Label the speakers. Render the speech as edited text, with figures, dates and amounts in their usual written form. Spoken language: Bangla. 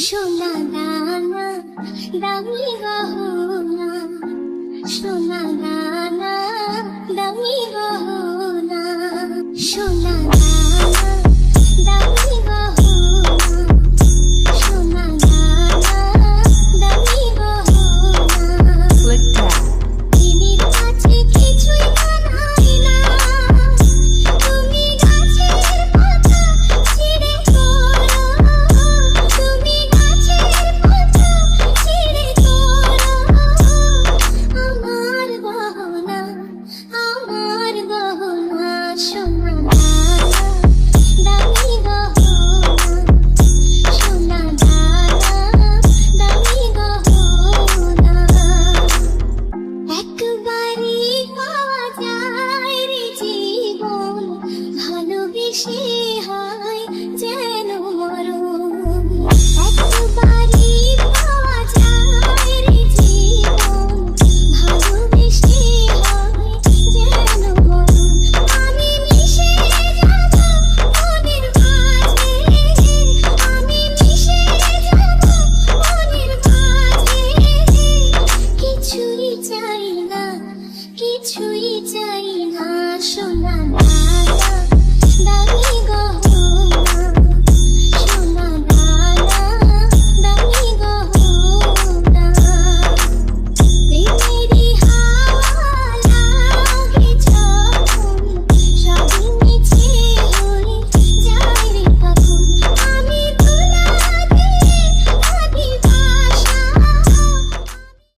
Speaker 1: সোনা দানা দামি গহনা, সোনা দানা দামি গহনা, সোনা দানা দামি গহনা, সোনা দানা দামি গহনা। দিদির কাছে কিছুই মানায় না, তুমি গাছের পাতা ছিঁড়ে তোলো, তুমি গাছের পাতা ছিঁড়ে তোলো। আমার গহনা, আমার গহনা, সোনা দানা দামি গহনা, সোনা দানা দামি গহনা। একবারই পাওয়া যায় রে জীবন, ভালোবেসে হয় যেন মরণ। একবারই পাওয়া যায় রে জীবন, ভালোবেসে হয় যেন মরণ। আমি মিশে যাব মনের মাঝে, আমি মিশে যাব মনের মাঝে। কিছুই চাই না, কিছুই চাই না, সোনা দানা দামি